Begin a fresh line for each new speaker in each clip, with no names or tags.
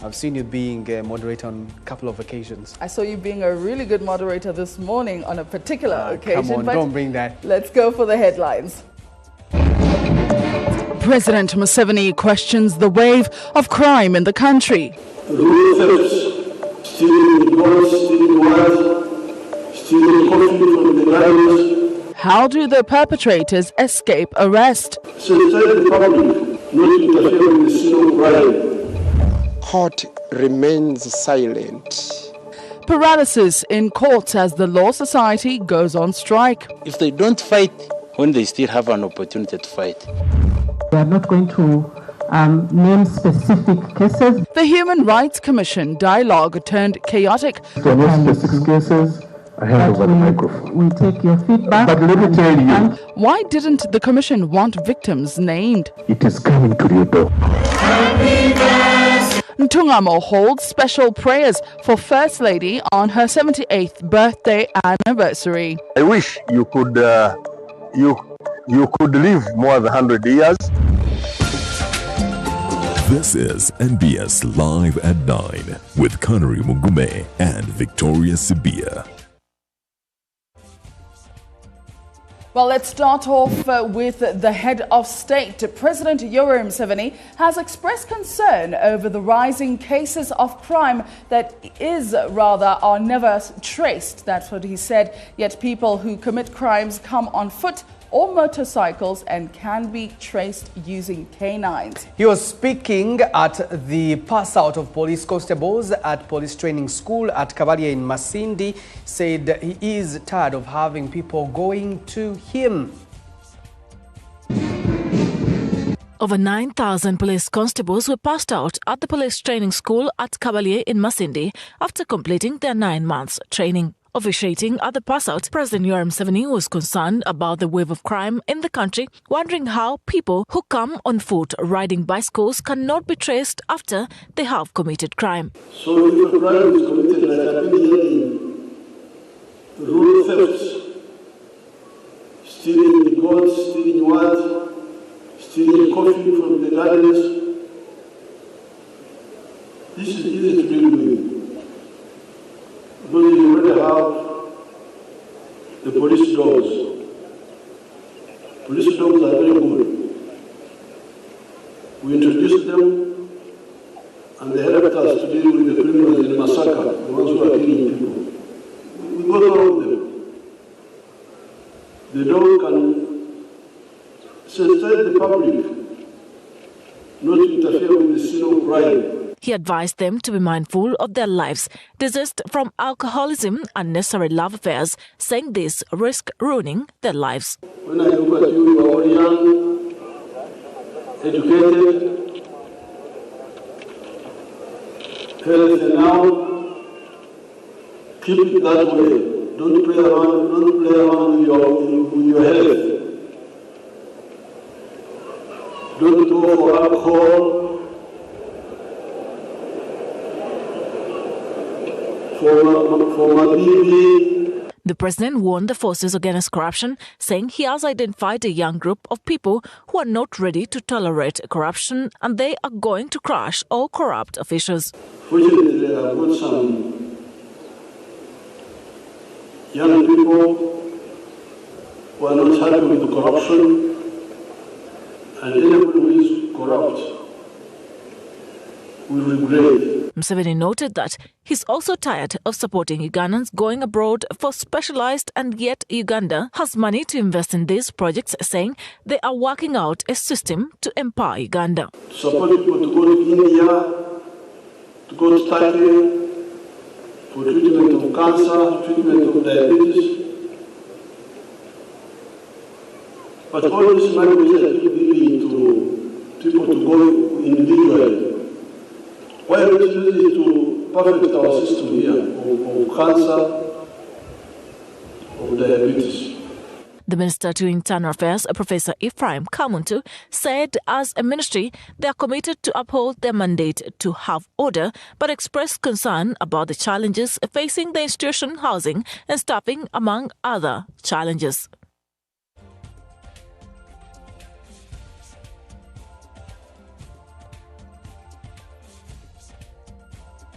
I've seen you being a moderator on a couple of occasions.
I saw you being a really good moderator this morning on a particular occasion.
Come on, don't bring that.
Let's go for the headlines.
President Museveni questions the wave of crime in the country. How do the perpetrators escape arrest?
Court remains silent.
Paralysis in courts as the Law Society goes on strike.
If they don't fight when they still have an opportunity to fight.
We are not going to name specific cases.
The Human Rights Commission dialogue turned chaotic.
So no specific cases. I hand over the microphone.
We take your feedback.
But let me tell you.
Why didn't the commission want victims named?
It is coming to your door.
Ntungamo holds special prayers for First Lady on her 78th birthday anniversary.
I wish you could you could live more than 100 years.
This is NBS Live at 9 with Connery Mugume and Victoria Sibia.
Well, let's start off with the head of state. President Yoweri Museveni has expressed concern over the rising cases of crime that are never traced. That's what he said. Yet people who commit crimes come on foot or motorcycles and can be traced using canines.
He was speaking at the pass out of police constables at police training school at Kabalia in Masindi. Said he is tired of having people going to him.
Over 9,000 police constables were passed out at the police training school at Kabalia in Masindi after completing their 9 months training. Officiating at the pass-out, President Yoweri Museveni was concerned about the wave of crime in the country, wondering how people who come on foot riding bicycles cannot be traced after they have committed crime.
So if a crime is committed, like I've been hearing, road thefts, stealing the goats, stealing what, stealing coffee from the gardens, this is easy to deal with. Because you already have the police dogs. Police dogs are very good. We introduced them and they helped us to deal with the criminals in Masaka, the ones who are killing people. We go around them. The dog can sensitize the public not to interfere with the scene of crime.
He advised them to be mindful of their lives, diseased from alcoholism, unnecessary love affairs, saying this risk ruining their lives.
When I look at you, you are all young, educated, healthy now. Keep it that way. Don't play around with your health. Don't go for alcohol.
The president warned the forces against corruption, saying he has identified a young group of people who are not ready to tolerate corruption and they are going to crush all corrupt officials.
Fortunately, I've got some young people who are not happy with the corruption, and anybody who is corrupt will regret.
Museveni noted that he's also tired of supporting Ugandans going abroad for specialized, and yet Uganda has money to invest in these projects, saying they are working out a system to empower Uganda.
Support people to go to India, to go to Turkey for treatment of cancer, treatment of diabetes. But all this money which are giving to people to go individually, why don't we use it to perfect our system here of cancer, of diabetes?
The Minister to Internal Affairs, Professor Ephraim Kamuntu, said as a ministry they are committed to uphold their mandate to have order, but expressed concern about the challenges facing the institution, housing and staffing, among other challenges.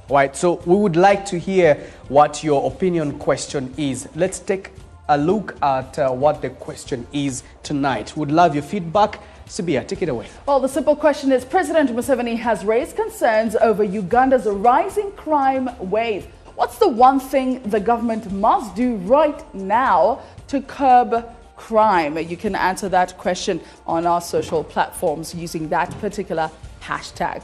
All right, so we would like to hear what your opinion question is. Let's take a look at what the question is tonight. Would love your feedback. Sibia, take it away.
Well, the simple question is, President Museveni has raised concerns over Uganda's rising crime wave. What's the one thing the government must do right now to curb crime? You can answer that question on our social platforms using that particular hashtag.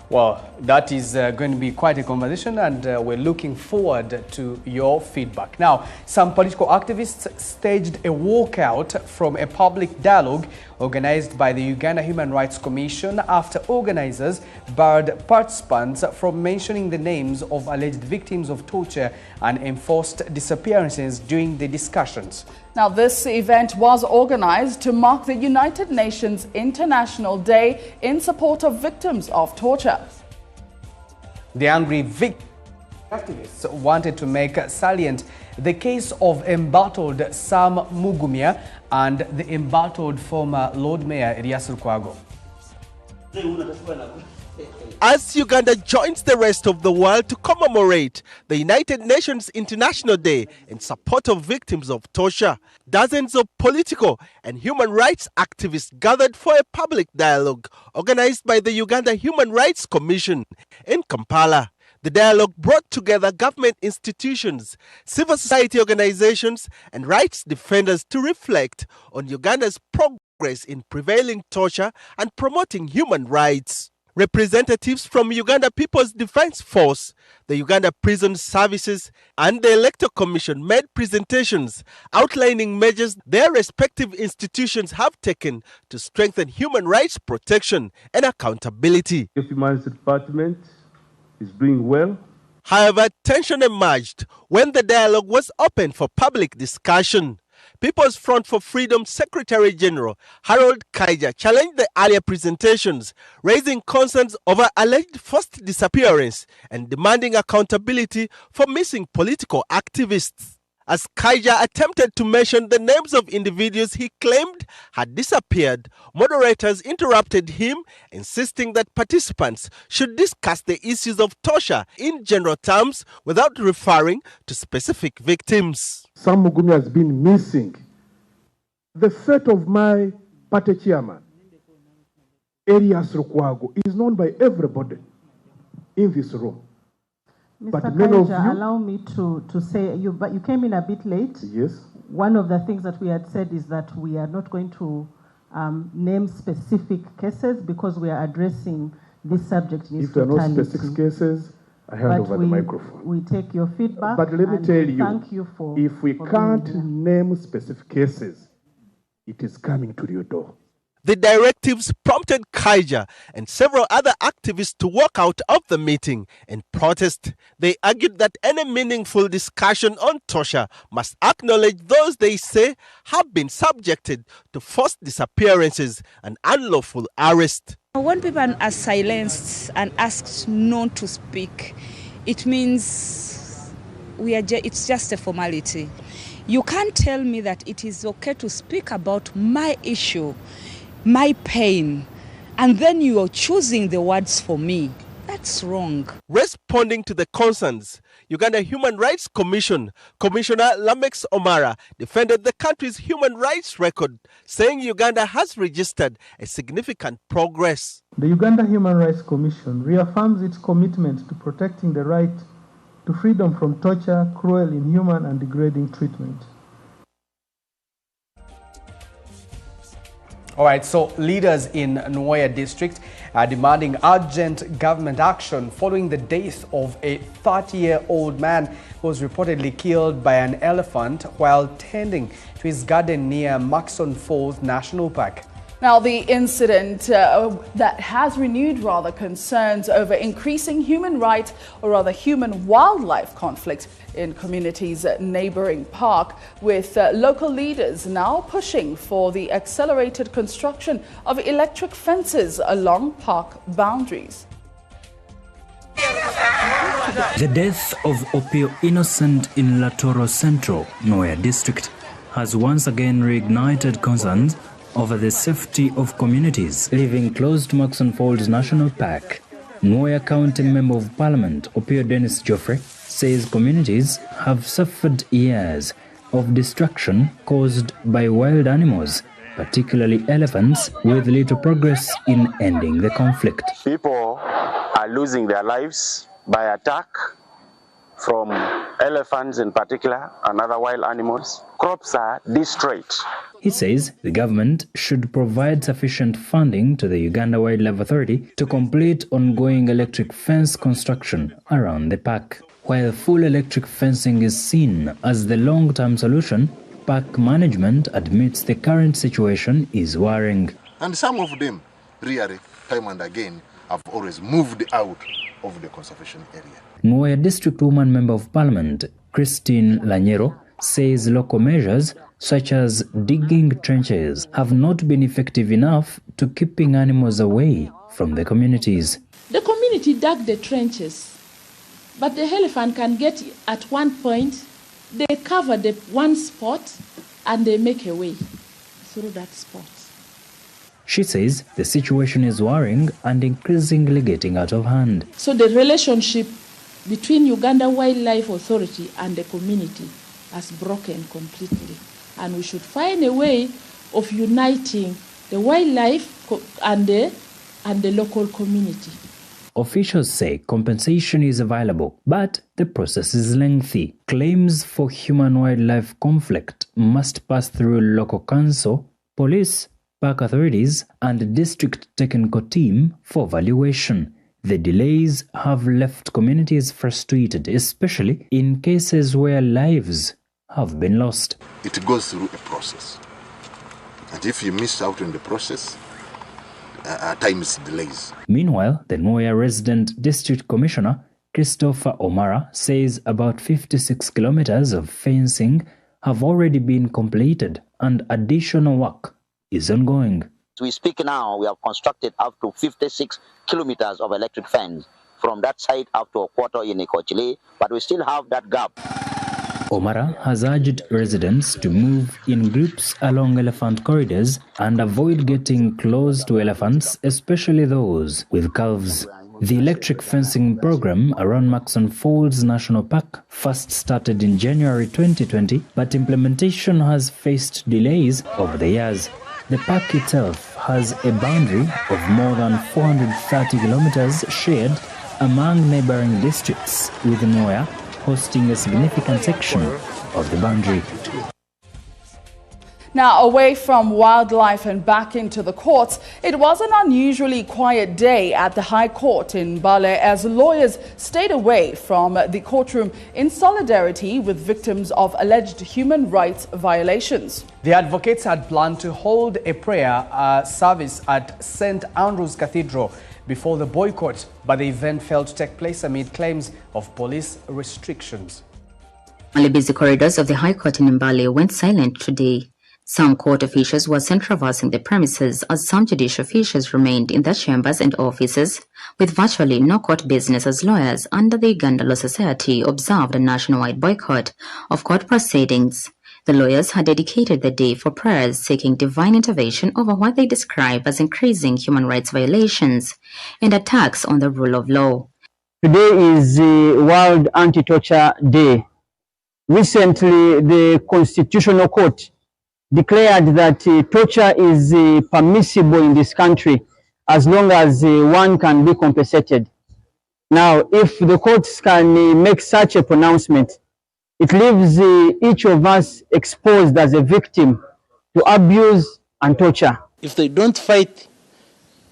Well, that is going to be quite a conversation, and we're looking forward to your feedback. Now, some political activists staged a walkout from a public dialogue organized by the Uganda Human Rights Commission after organizers barred participants from mentioning the names of alleged victims of torture and enforced disappearances during the discussions.
Now, this event was organized to mark the United Nations International Day in support of victims of torture.
The angry activists wanted to make salient the case of embattled Sam Mugumya and the embattled former Lord Mayor Elias Lukwago.
As Uganda joins the rest of the world to commemorate the United Nations International Day in support of victims of torture, dozens of political and human rights activists gathered for a public dialogue organized by the Uganda Human Rights Commission in Kampala. The dialogue brought together government institutions, civil society organizations, and rights defenders to reflect on Uganda's progress in prevailing torture and promoting human rights. Representatives from Uganda People's Defense Force, the Uganda Prison Services, and the Electoral Commission made presentations outlining measures their respective institutions have taken to strengthen human rights protection and accountability.
The Human Rights Department is doing well.
However, tension emerged when the dialogue was open for public discussion. People's Front for Freedom Secretary General Harold Kaija challenged the earlier presentations, raising concerns over alleged forced disappearance and demanding accountability for missing political activists. As Kaija attempted to mention the names of individuals he claimed had disappeared, moderators interrupted him, insisting that participants should discuss the issues of torture in general terms without referring to specific victims.
Sam Mugumya has been missing. The fate of my party chairman, Elias Lukwago, is known by everybody in this room.
Mr.
But many of you,
allow me to say, but you came in a bit late.
Yes.
One of the things that we had said is that we are not going to name specific cases because we are addressing this subject in its totality.
If there are no specific cases, I hand over the microphone.
We take your feedback.
But let me tell you,
thank you for,
if we can't name specific cases, it is coming to your door.
The directives prompted Kaija and several other activists to walk out of the meeting in protest. They argued that any meaningful discussion on torture must acknowledge those they say have been subjected to forced disappearances and unlawful arrest.
When people are silenced and asked not to speak, it means it's just a formality. You can't tell me that it is okay to speak about my issue, my pain, and then you are choosing the words for me. That's wrong.
Responding to the concerns, Uganda Human Rights Commission Commissioner Lamex Omara defended the country's human rights record, saying Uganda has registered a significant progress.
The Uganda Human Rights Commission reaffirms its commitment to protecting the right to freedom from torture, cruel, inhuman, and degrading treatment.
All right, so leaders in Nwoya district are demanding urgent government action following the death of a 30-year-old man who was reportedly killed by an elephant while tending to his garden near Maxon Falls National Park.
Now, the incident that has renewed concerns over increasing human rights, or rather human-wildlife conflict in communities' neighboring park, with local leaders now pushing for the accelerated construction of electric fences along park boundaries.
The death of Opio Innocent in Latoro Central, Nwoya district, has once again reignited concerns over the safety of communities living close to Maxon Falls National Park. Moya County Member of Parliament Opio Dennis Joffrey says communities have suffered years of destruction caused by wild animals, particularly elephants, with little progress in ending the conflict.
People are losing their lives by attack from elephants in particular and other wild animals. Crops are destroyed.
He says the government should provide sufficient funding to the Uganda Wildlife Authority to complete ongoing electric fence construction around the park. While full electric fencing is seen as the long-term solution, park management admits the current situation is worrying.
And some of them, really, time and again, have always moved out of the conservation area.
Moya District Woman Member of Parliament Christine Lanyero says local measures such as digging trenches have not been effective enough to keeping animals away from the communities.
The community dug the trenches, but the elephant can get at one point. They cover the one spot and they make a way through that spot.
She says the situation is worrying and increasingly getting out of hand.
So the relationship between Uganda Wildlife Authority and the community has broken completely. And we should find a way of uniting the wildlife and the local community.
Officials say compensation is available, but the process is lengthy. Claims for human-wildlife conflict must pass through local council, police, park authorities, and district technical team for valuation. The delays have left communities frustrated, especially in cases where lives have been lost.
It goes through a process. And if you miss out on the process, at times delays.
Meanwhile, the Moya Resident District Commissioner, Christopher Omara, says about 56 kilometers of fencing have already been completed and additional work is ongoing.
As we speak now, we have constructed up to 56 kilometers of electric fence from that side up to a quarter in Ikochile, but we still have that gap.
Omara has urged residents to move in groups along elephant corridors and avoid getting close to elephants, especially those with calves. The electric fencing program around Maxon Falls National Park first started in January 2020, but implementation has faced delays over the years. The park itself has a boundary of more than 430 kilometers shared among neighboring districts, with Moya hosting a significant section of the boundary.
Now, away from wildlife and back into the courts, it was an unusually quiet day at the High Court in Mbale as lawyers stayed away from the courtroom in solidarity with victims of alleged human rights violations.
The advocates had planned to hold a prayer service at St. Andrew's Cathedral before the boycott, but the event failed to take place amid claims of police restrictions.
The busy corridors of the High Court in Mbale went silent today. Some court officials were seen traversing the premises as some judicial officials remained in their chambers and offices, with virtually no court business as lawyers under the Uganda Law Society observed a nationwide boycott of court proceedings. The lawyers had dedicated the day for prayers seeking divine intervention over what they describe as increasing human rights violations and attacks on the rule of law.
Today is World Anti-Torture Day. Recently, the Constitutional Court declared that torture is permissible in this country as long as one can be compensated. Now, if the courts can make such a pronouncement, it leaves each of us exposed as a victim to abuse and torture.
If they don't fight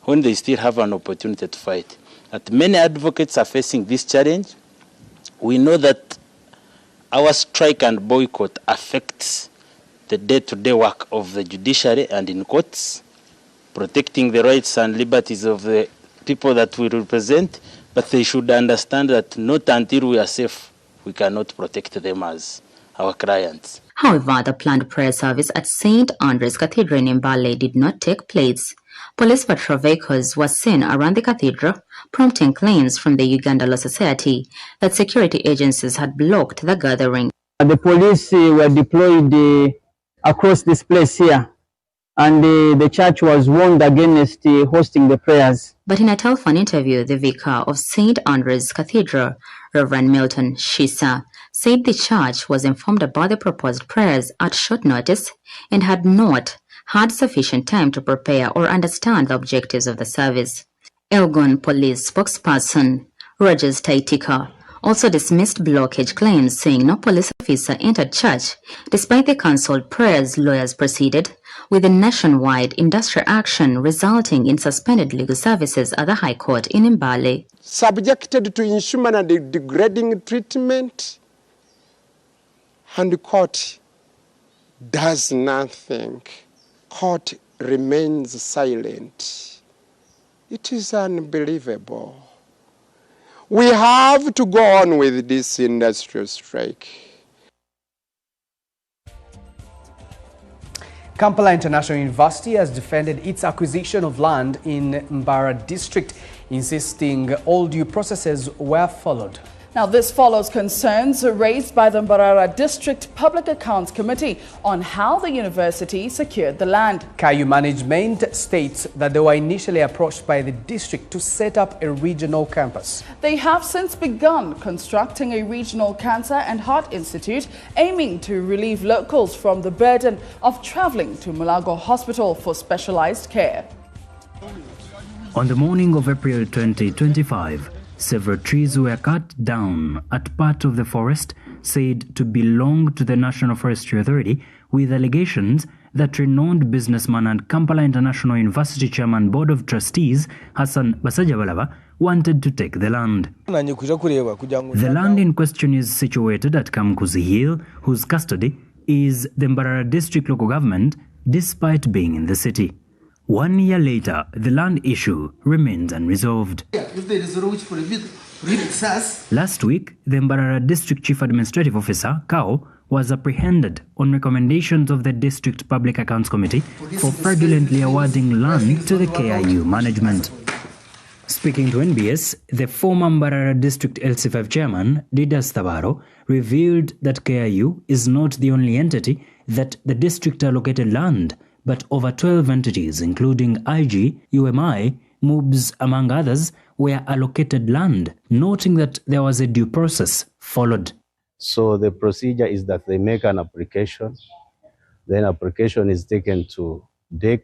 when they still have an opportunity to fight, that many advocates are facing this challenge, we know that our strike and boycott affects the day-to-day work of the judiciary and in courts, protecting the rights and liberties of the people that we represent, but they should understand that not until we are safe, we cannot protect them as our clients.
However, the planned prayer service at St. Andrew's Cathedral in Mbale did not take place. Police patrol vehicles were seen around the cathedral, prompting claims from the Uganda Law Society that security agencies had blocked the gathering.
The police were deployed across this place here. and the church was warned against hosting the prayers.
But in a telephone interview, the vicar of St. Andrew's Cathedral, Reverend Milton Shisa, said the church was informed about the proposed prayers at short notice and had not had sufficient time to prepare or understand the objectives of the service. Elgon Police spokesperson Rogers Taitika also dismissed blockage claims, saying no police officer entered church. Despite the cancelled prayers, lawyers proceeded with a nationwide industrial action resulting in suspended legal services at the High Court in Mbale.
Subjected to inhuman and degrading treatment, and the court does nothing. Court remains silent. It is unbelievable. We have to go on with this industrial strike.
Kampala International University has defended its acquisition of land in Mbara district, insisting all due processes were followed.
Now, this follows concerns raised by the Mbarara District Public Accounts Committee on how the university secured the land.
KU management states that they were initially approached by the district to set up a regional campus.
They have since begun constructing a regional cancer and heart institute, aiming to relieve locals from the burden of travelling to Mulago Hospital for specialized care.
On the morning of April 2025, several trees were cut down at part of the forest said to belong to the National Forestry Authority, with allegations that renowned businessman and Kampala International University Chairman Board of Trustees Hassan Basajabalaba wanted to take the land. The land in question is situated at Kamkuzi Hill, whose custody is the Mbarara District Local Government, despite being in the city. 1 year later, the land issue remains unresolved. Last week, the Mbarara District Chief Administrative Officer, Kao, was apprehended on recommendations of the District Public Accounts Committee for fraudulently awarding land to the KIU management. Speaking to NBS, the former Mbarara District LC5 chairman, Didas Tabaro, revealed that KIU is not the only entity that the district allocated land, but over 12 entities, including IG, UMI, MOOBs, among others, were allocated land, noting that there was a due process followed.
So the procedure is that they make an application, then application is taken to DEC,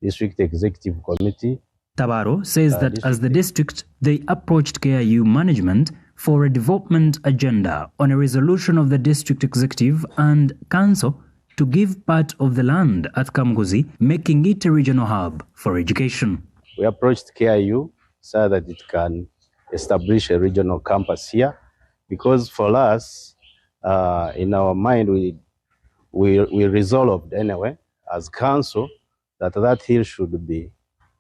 District Executive Committee.
Tabaro says that as the district, they approached KIU management for a development agenda on a resolution of the district executive and council to give part of the land at Kamguzi, making it a regional hub for education.
We approached KIU so that it can establish a regional campus here, because for us, in our mind, we resolved anyway as council that hill should be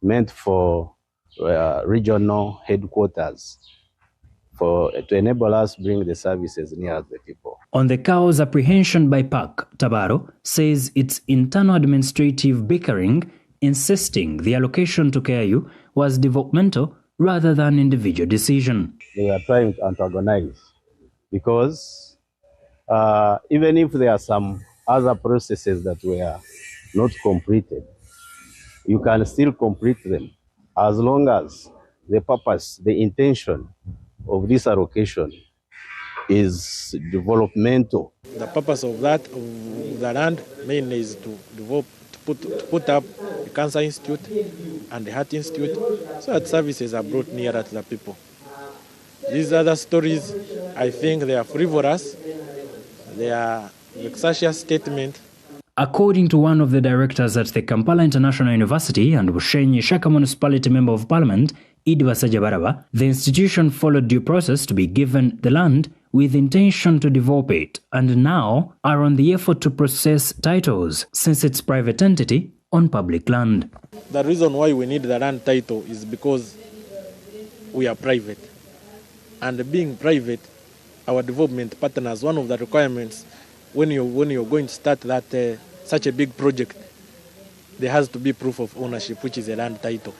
meant for regional headquarters to enable us bring the services near the people.
On the cow's apprehension by PAC, Tabaro says its internal administrative bickering, insisting the allocation to KIU was developmental rather than individual decision.
They are trying to antagonize because even if there are some other processes that were not completed, you can still complete them as long as the purpose, the intention of this allocation is developmental.
The purpose of that, of the land, mainly is to develop, to put up a cancer institute and the heart institute, so that services are brought nearer to the people. These other stories, I think they are frivolous, they are vexatious statements.
According to one of the directors at the Kampala International University and Bushenyi Shaka Municipality Member of Parliament, Idwa Sajabaraba, the institution followed due process to be given the land with intention to develop it, and now are on the effort to process titles since it's private entity on public land.
The reason why we need the land title is because we are private. And being private, our development partners, one of the requirements when you're going to start that such a big project, there has to be proof of ownership, which is a land title.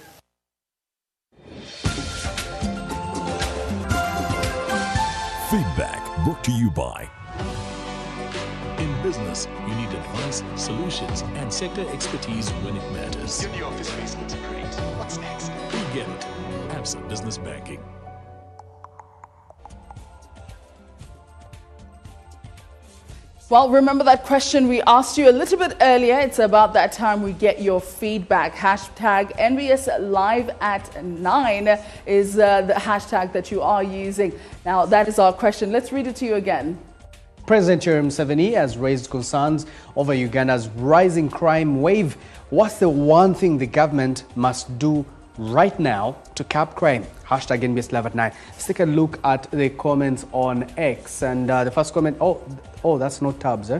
Feedback brought to you by
business, you need advice, solutions, and sector expertise when it matters.
Your new office space looks great. What's next?
We get it. Absa Business Banking.
Well, remember that question we asked you a little bit earlier. It's about that time we get your feedback. Hashtag NBS Live at 9 is the hashtag that you are using. Now, that is our question. Let's read it to you again.
President Yoweri Museveni has raised concerns over Uganda's rising crime wave. What's the one thing the government must do right now to cap crime? Hashtag NBS Live at 9. Let's take a look at the comments on X. And the first comment, oh, that's not tabs, eh?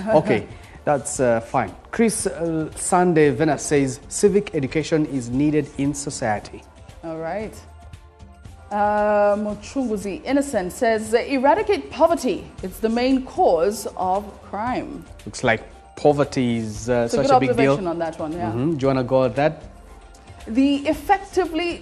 Okay, that's fine. Chris Sunday Vena says, civic education is needed in society.
All right. Mochunguzi Innocent says, eradicate poverty. It's the main cause of crime.
Looks like poverty is such
a good
a big deal.
observation on that one, yeah.
Do you want to go at that?
To effectively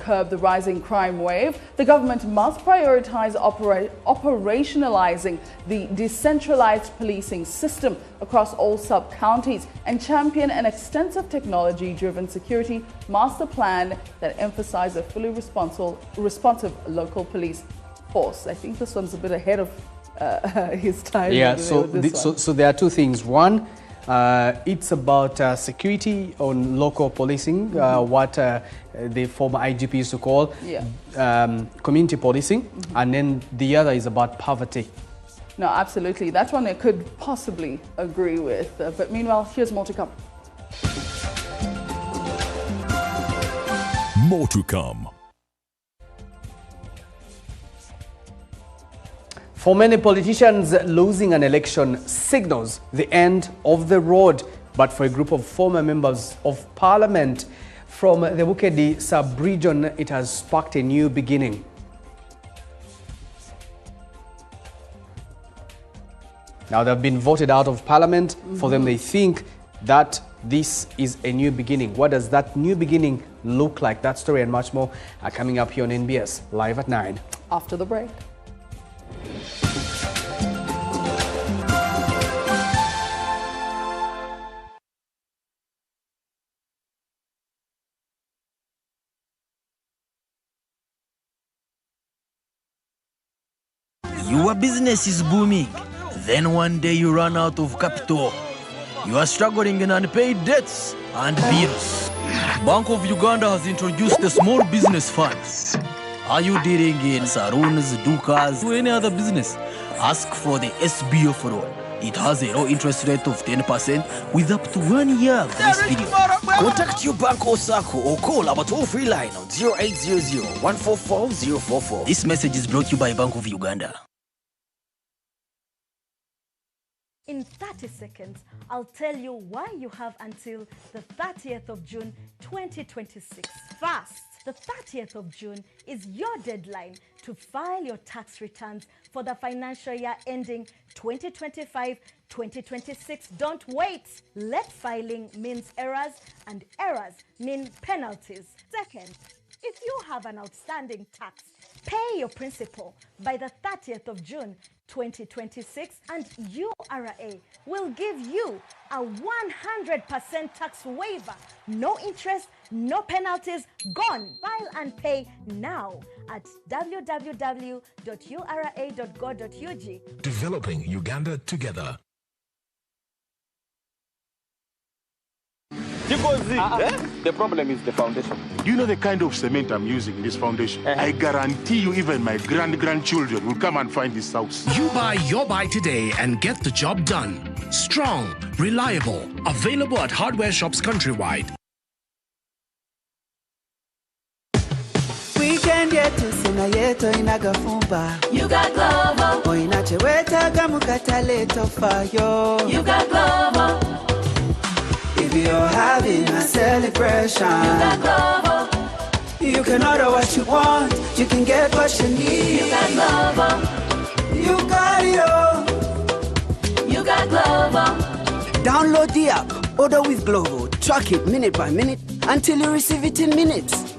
curb the rising crime wave, the government must prioritize operationalizing the decentralized policing system across all sub-counties and champion an extensive technology-driven security master plan that emphasizes a fully responsive local police force. I think this one's a bit ahead of his time.
Yeah, so there are two things. One, it's about security on local policing, what the former IGP used to call community policing, and then the other is about poverty.
No, absolutely. That one I could possibly agree with. But meanwhile, here's more to come.
More to come.
For many politicians, losing an election signals the end of the road. But for a group of former members of parliament from the Bukedi sub-region, it has sparked a new beginning. Now they've been voted out of parliament. For them, they think that this is a new beginning. What does that new beginning look like? That story and much more are coming up here on NBS Live at 9.
After the break.
Your business is booming. Then one day you run out of capital. You are struggling in unpaid debts and bills. Bank of Uganda has introduced the small business funds. Are you dealing in saloons, dukas, or any other business? Ask for the SBO for all. It has a low interest rate of 10% with up to 1 year grace period. Contact your bank or SACCO or call our toll-free line on 0800-144-044. This message is brought to you by Bank of Uganda.
In 30 seconds, I'll tell you why you have until the 30th of June 2026. First, the 30th of June is your deadline to file your tax returns for the financial year ending 2025-2026. Don't wait. Late filing means errors, and errors mean penalties. Second, if you have an outstanding tax, pay your principal by the 30th of June 2026, and URA will give you a 100% tax waiver. No interest, no penalties, gone. File and pay now at www.ura.go.ug.
Developing Uganda together.
The problem is the foundation.
Do you know the kind of cement I'm using in this foundation? I guarantee you even my grandchildren will come and find this house.
You buy your buy today and get the job done. Strong, reliable, available at hardware shops countrywide.
Weekend yetu sina yeto inagafumba.
You got Glovo.
Oinacheweta mukatale tofayo.
You got Glovo.
If you're having a celebration,
you got Glovo.
You can order what you want, you can get what you need.
You got Glovo.
You got it all.
You got Glovo.
Download the app, order with Glovo, track it minute by minute until you receive it in minutes.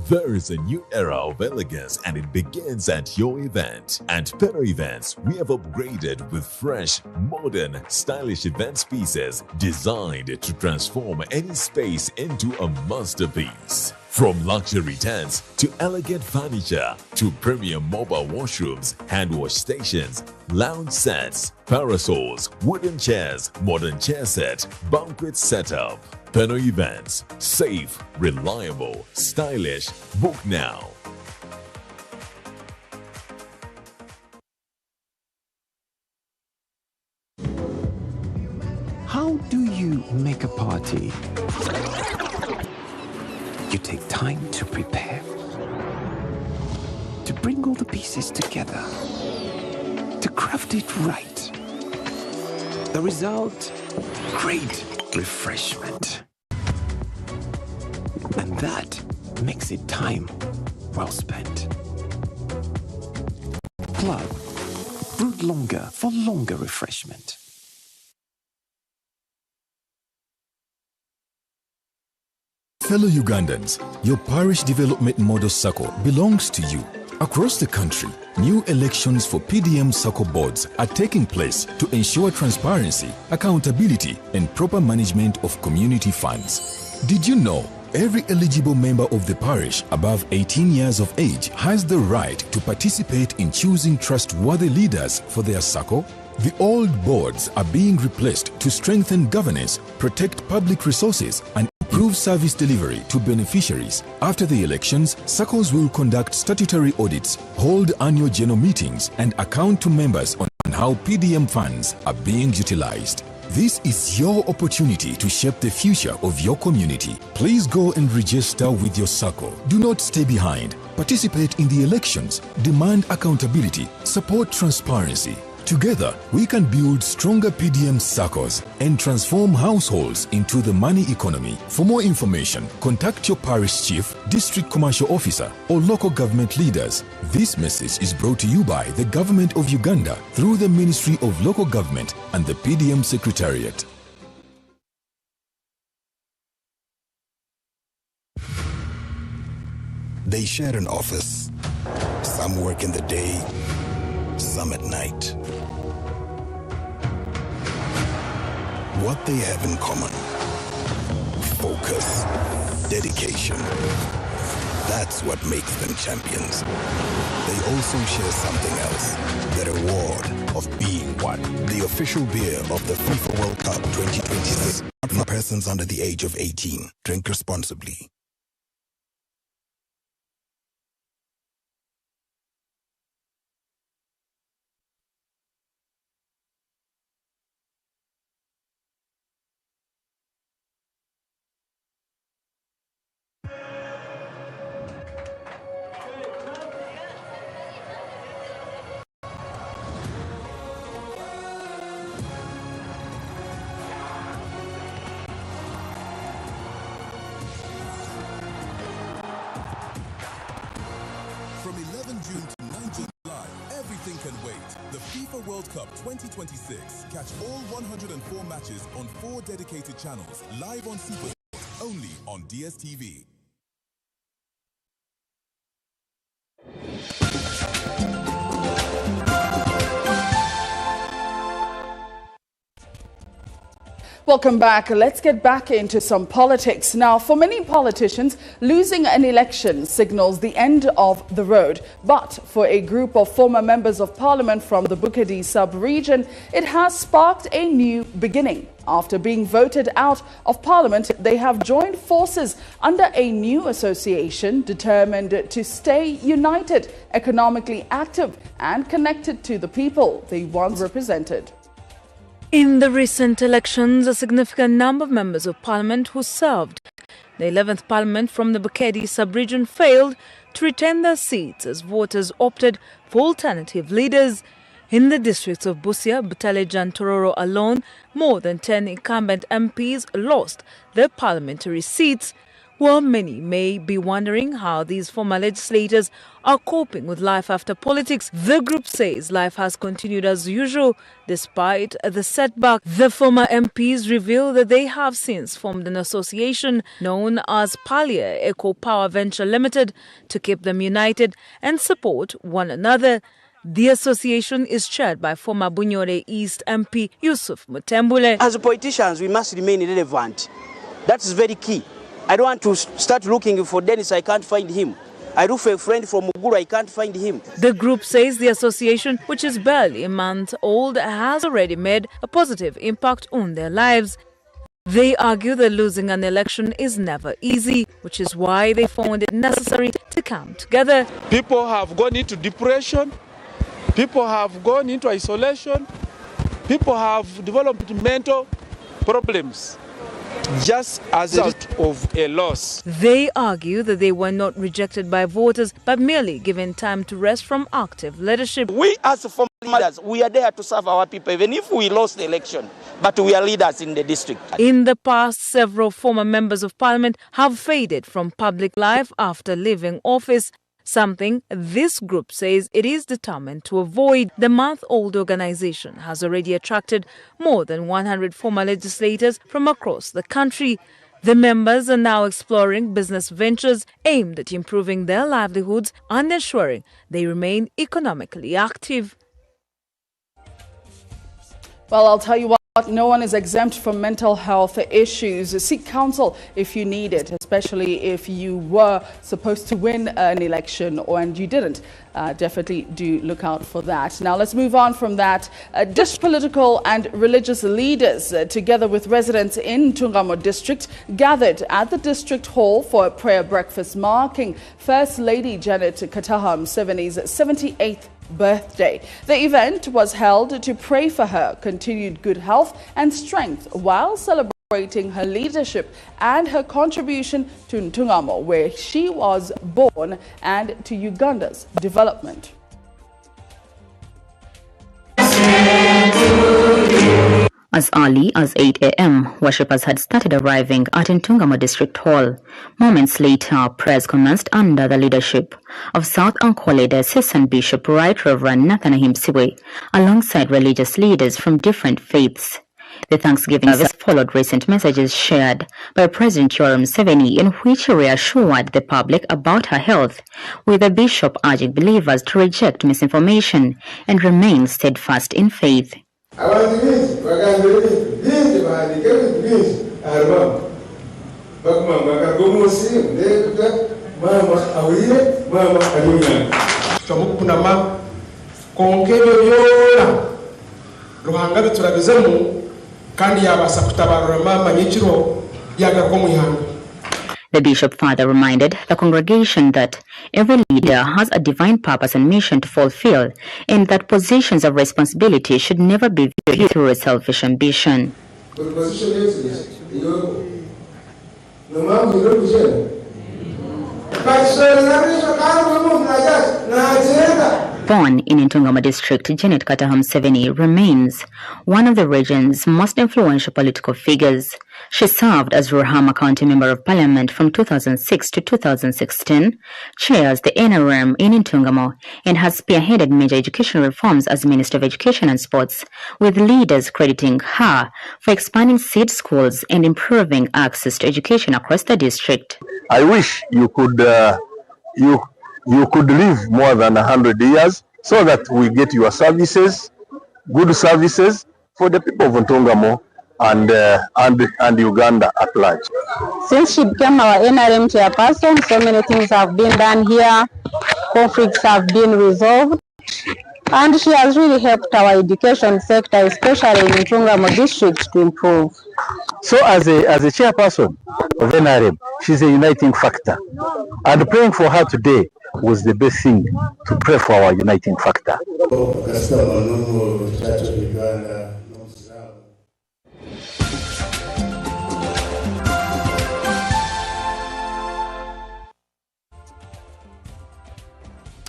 There is a new era of elegance and it begins at your event. At Peno Events, we have upgraded with fresh, modern, stylish event pieces designed to transform any space into a masterpiece. From luxury tents to elegant furniture to premium mobile washrooms, hand wash stations, lounge sets, parasols, wooden chairs, modern chair set, banquet setup. Peno Events. Safe, reliable, stylish. Book now.
How do you make a party? You take time to prepare, to bring all the pieces together, to craft it right. The result, great refreshment. And that makes it time well spent. Plug, brewed longer for longer refreshment.
Fellow Ugandans, your parish development model SACCO belongs to you. Across the country, new elections for PDM SACCO boards are taking place to ensure transparency, accountability, and proper management of community funds. Did you know every eligible member of the parish above 18 years of age has the right to participate in choosing trustworthy leaders for their SACCO? The old boards are being replaced to strengthen governance, protect public resources, and improve service delivery to beneficiaries. After the elections, SACCOs will conduct statutory audits, hold annual general meetings, and account to members on how PDM funds are being utilized. This is your opportunity to shape the future of your community. Please go and register with your SACCO. Do not stay behind. Participate in the elections. Demand accountability. Support transparency. Together, we can build stronger PDM SACCOs and transform households into the money economy. For more information, contact your parish chief, district commercial officer, or local government leaders. This message is brought to you by the Government of Uganda through the Ministry of Local Government and the PDM Secretariat.
They share an office. Some work in the day, some at night. What they have in common: focus, dedication. That's what makes them champions. They also share something else: the reward of being one. The official beer of the FIFA World Cup 2026. For persons under the age of 18. Drink responsibly.
From 11 June to 19 July, everything can wait. The FIFA World Cup 2026. Catch all 104 matches on 4 dedicated channels, live on Super, only on DSTV.
Welcome back. Let's get back into some politics. Now, for many politicians, losing an election signals the end of the road. But for a group of former members of parliament from the Bukedi sub-region, it has sparked a new beginning. After being voted out of parliament, they have joined forces under a new association determined to stay united, economically active and connected to the people they once represented.
In the recent elections, a significant number of members of parliament who served the 11th parliament from the Bukedi sub-region failed to retain their seats as voters opted for alternative leaders. In the districts of Busia, Butaleja and Tororo alone, more than 10 incumbent MPs lost their parliamentary seats, While many may be wondering how these former legislators are coping with life after politics, the group says life has continued as usual despite the setback. The former MPs reveal that they have since formed an association known as Palia Eco Power Venture Limited to keep them united and support one another. The association is chaired by former Bunyore East MP Yusuf Mutembule.
As politicians, we must remain relevant. That is very key. I don't want to start looking for Dennis, I can't find him. I look for a friend from Muguru, I can't find him.
The group says the association, which is barely a month old, has already made a positive impact on their lives. They argue that losing an election is never easy, which is why they found it necessary to come together.
People have gone into depression, people have gone into isolation, people have developed mental problems. Just as a result of a loss.
They argue that they were not rejected by voters, but merely given time to rest from active leadership.
We as former leaders, we are there to serve our people, even if we lost the election, but we are leaders in the district.
In the past, several former members of parliament have faded from public life after leaving office, something this group says it is determined to avoid. The month-old organization has already attracted more than 100 former legislators from across the country. The members are now exploring business ventures aimed at improving their livelihoods and ensuring they remain economically active.
Well, I'll tell you what, no one is exempt from mental health issues. Seek counsel if you need it, especially if you were supposed to win an election and you didn't. Definitely do look out for that. Now, let's move on from that. District political and religious leaders, together with residents in Ntungamo district, gathered at the district hall for a prayer breakfast marking First Lady Janet Kataha Museveni's 78th birthday. The event was held to pray for her continued good health and strength while celebrating her leadership and her contribution to Ntungamo, where she was born, and to Uganda's development.
As early as 8 a.m., worshippers had started arriving at Ntungamo District Hall. Moments later, prayers commenced under the leadership of South Ankole Diocesan Bishop Right Reverend Nathaniel Siwe, alongside religious leaders from different faiths. The Thanksgiving service followed recent messages shared by President Yoweri Museveni, in which he reassured the public about her health, with the bishop urging believers to reject misinformation and remain steadfast in faith. The bishop further reminded the congregation that every leader has a divine purpose and mission to fulfill, and that positions of responsibility should never be viewed through a selfish ambition. Born in Ntungamo district, Janet Kataha Museveni remains one of the region's most influential political figures. She served as Ruhama County Member of Parliament from 2006 to 2016, chairs the NRM in Ntungamo, and has spearheaded major education reforms as Minister of Education and Sports, with leaders crediting her for expanding seed schools and improving access to education across the district.
I wish you could you could live more than 100 years so that we get your services, good services for the people of Ntungamo and Uganda at large.
Since she became our NRM chairperson, so many things have been done here, conflicts have been resolved, and she has really helped our education sector, especially in Ntungamo district, to improve.
So as a chairperson of NRM, she's a uniting factor. And praying for her today was the best thing, to pray for our uniting factor.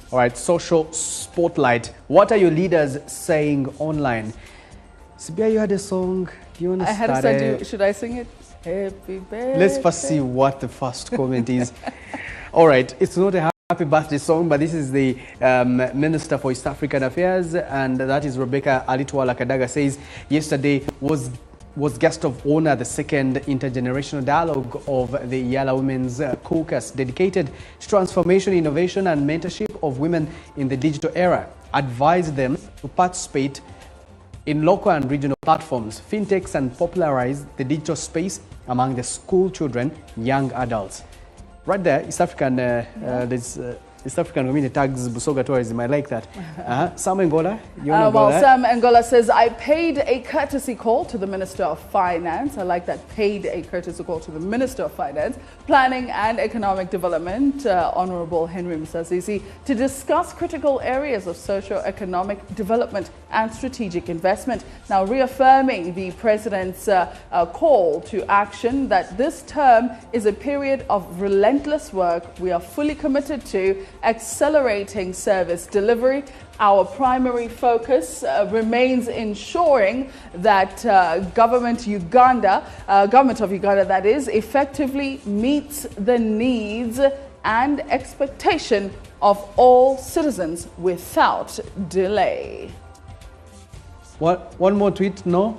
All right, social spotlight. What are your leaders saying online? Sibia, you had a song. Do you want to start?
Should I sing it? Happy birthday.
Let's first see what the first comment is. All right, it's not a happy birthday song, but this is the Minister for East African Affairs, and that is Rebecca Alitwala Kadaga, says yesterday was guest of honor the second intergenerational dialogue of the Yala Women's Caucus, dedicated to transformation, innovation and mentorship of women in the digital era. Advised them to participate in local and regional platforms, fintechs, and popularize the digital space among the school children, young adults. Right there, East African, East African community tags Busoga tourism. I like that. Sam Angola, you want to go there?
Sam Angola says, I paid a courtesy call to the Minister of Finance. I like that, paid a courtesy call to the Minister of Finance, Planning and Economic Development, Honorable Henry Musasisi, to discuss critical areas of socio-economic development and strategic investment. Now, reaffirming the President's call to action that this term is a period of relentless work. We are fully committed to accelerating service delivery. Our primary focus remains ensuring that government of Uganda, that is, effectively meets the needs and expectation of all citizens without delay.
One more tweet, no?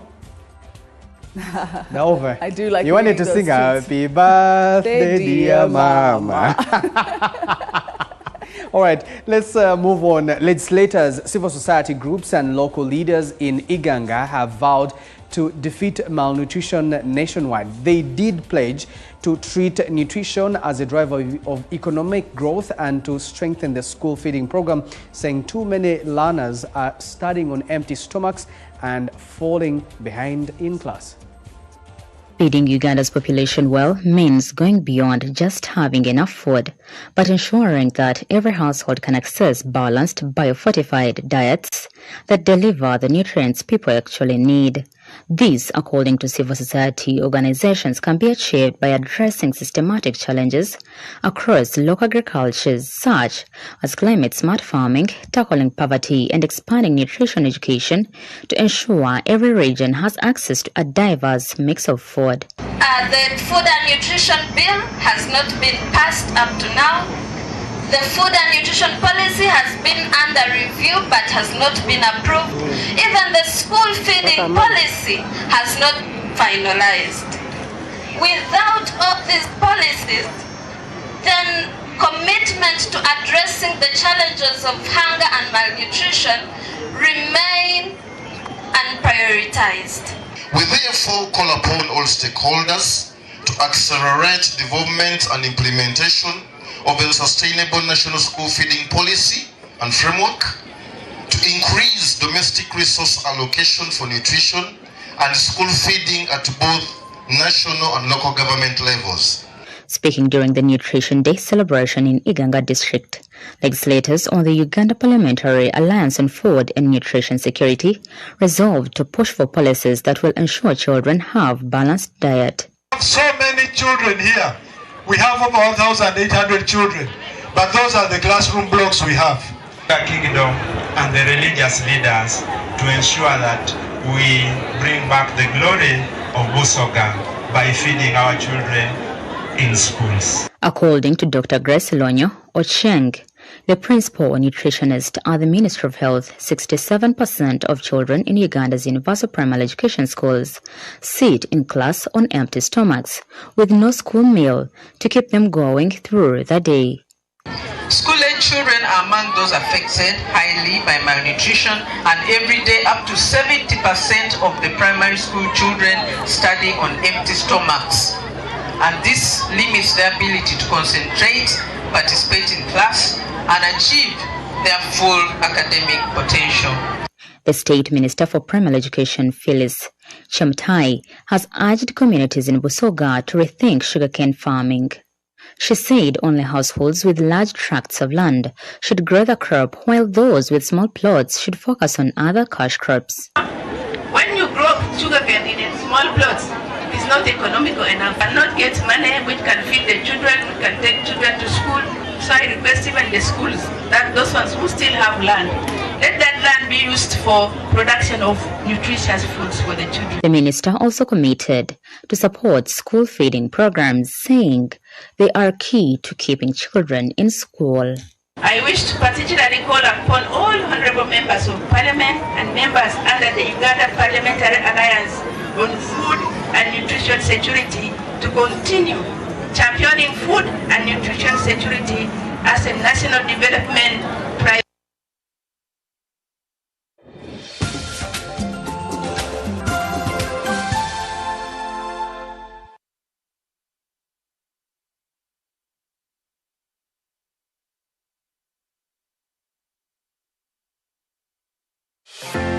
They're over.
I do like
you wanted to sing Happy Birthday, dear Mama. All right, let's move on. Legislators, civil society groups and local leaders in Iganga have vowed to defeat malnutrition nationwide. They did pledge to treat nutrition as a driver of economic growth and to strengthen the school feeding program, saying too many learners are studying on empty stomachs and falling behind in class.
Feeding Uganda's population well means going beyond just having enough food, but ensuring that every household can access balanced, biofortified diets that deliver the nutrients people actually need. These, according to civil society organizations, can be achieved by addressing systematic challenges across local agricultures such as climate-smart farming, tackling poverty, and expanding nutrition education to ensure every region has access to a diverse mix of food.
The food and nutrition bill has not been passed up to now. The food and nutrition policy has been under review but has not been approved. Even the school feeding policy has not finalized. Without all these policies, then commitment to addressing the challenges of hunger and malnutrition remain unprioritized.
We therefore call upon all stakeholders to accelerate development and implementation of the Sustainable National School Feeding Policy and Framework, to increase domestic resource allocation for nutrition and school feeding at both national and local government levels.
Speaking during the Nutrition Day celebration in Iganga district, legislators on the Uganda Parliamentary Alliance on Food and Nutrition Security resolved to push for policies that will ensure children have balanced diet.
So many children here. We have over 1,800 children, but those are the classroom blocks we have. The kingdom and the religious leaders to ensure that we bring back the glory of Busoga by feeding our children in schools.
According to Dr. Grace Lonyo Ocheng, the principal nutritionist at the Ministry of Health, 67% of children in Uganda's universal primary education schools sit in class on empty stomachs with no school meal to keep them going through the day.
School-age children are among those affected highly by malnutrition, and every day up to 70% of the primary school children study on empty stomachs. And this limits their ability to concentrate, participate in class, and achieve their full academic potential.
The State Minister for Primary Education, Phyllis Chamtai, has urged communities in Busoga to rethink sugarcane farming. She said only households with large tracts of land should grow the crop, while those with small plots should focus on other cash crops.
When you grow sugarcane in small plots, it's not economical enough and not get money which can feed the children, which can take children to school. So I request even the schools that those ones who still have land, let that land be used for production of nutritious foods for the children.
The minister also committed to support school feeding programs, saying they are key to keeping children in school.
I wish to particularly call upon all honorable members of parliament and members under the Uganda Parliamentary Alliance on Food and Nutrition Security to continue championing food and nutrition security as a national development priority.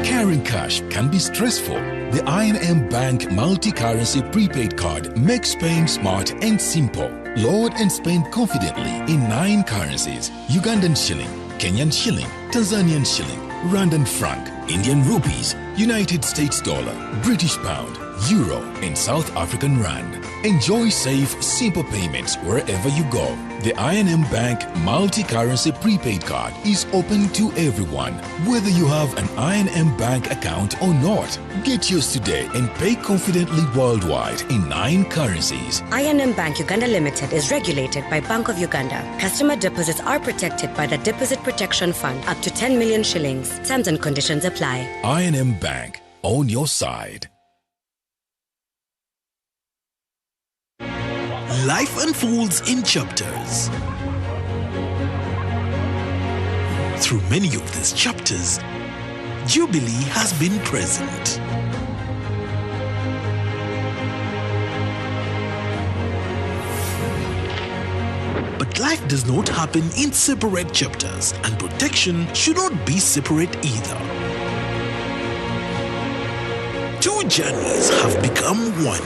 Carrying cash can be stressful. The I&M Bank multi-currency prepaid card makes paying smart and simple. Load and spend confidently in 9 currencies: Ugandan shilling, Kenyan shilling, Tanzanian shilling, Rwandan franc, Indian rupees, United States dollar, British pound, euro, and South African rand. Enjoy safe, simple payments wherever you go. The I&M Bank multi-currency prepaid card is open to everyone, whether you have an I&M Bank account or not. Get yours today and pay confidently worldwide in 9 currencies.
I&M Bank Uganda Limited is regulated by Bank of Uganda. Customer deposits are protected by the Deposit Protection Fund up to 10 million shillings. Terms and conditions apply.
I&M Bank, on your side.
Life unfolds in chapters. Through many of these chapters, Jubilee has been present. But life does not happen in separate chapters, and protection should not be separate either. 2 journeys have become one.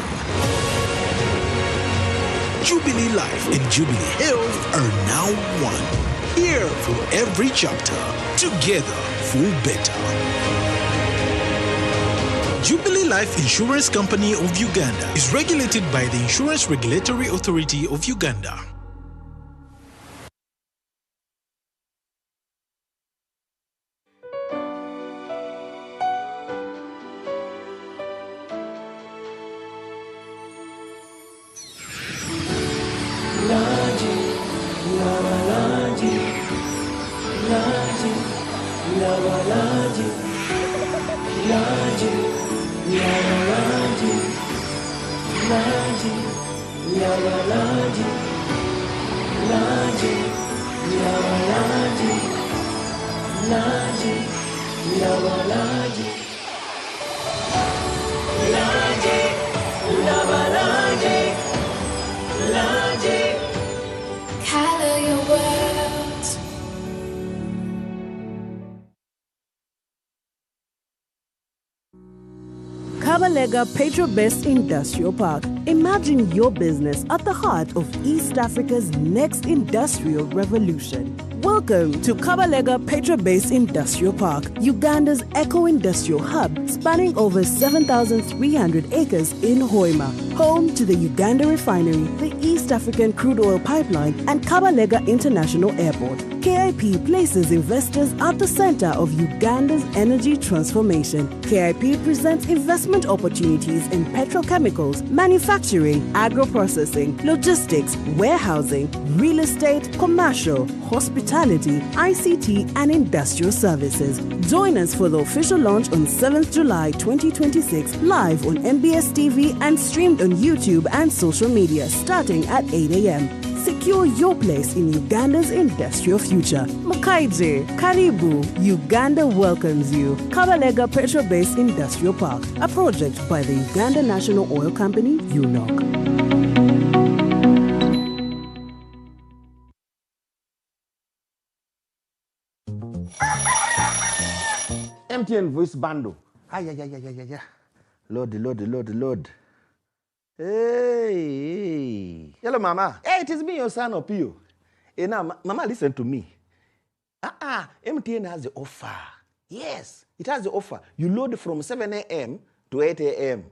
Jubilee Life and Jubilee Health are now one. Here for every chapter, together for better. Jubilee Life Insurance Company of Uganda is regulated by the Insurance Regulatory Authority of Uganda.
Kabalega Petro-Based Industrial Park. Imagine your business at the heart of East Africa's next industrial revolution. Welcome to Kabalega Petro-Based Industrial Park, Uganda's eco-industrial hub spanning over 7,300 acres in Hoima, home to the Uganda Refinery, the East African Crude Oil Pipeline, and Kabalega International Airport. KIP places investors at the center of Uganda's energy transformation. KIP presents investment opportunities in petrochemicals, manufacturing, agro-processing, logistics, warehousing, real estate, commercial, hospitality, ICT, and industrial services. Join us for the official launch on 7th July 2026, live on NBS TV and streamed on YouTube and social media starting at 8 a.m. Secure your place in Uganda's industrial future. Makaije, Karibu, Uganda welcomes you. Kabalega Petro-Based Industrial Park, a project by the Uganda National Oil Company, UNOC.
MTN voice bundle. Ay. Load. Hey. Hello, Mama. Hey, it is me, your son, Opio. Hey, now, Mama, listen to me. MTN has the offer. Yes, it has the offer. You load from 7 a.m. to 8 a.m.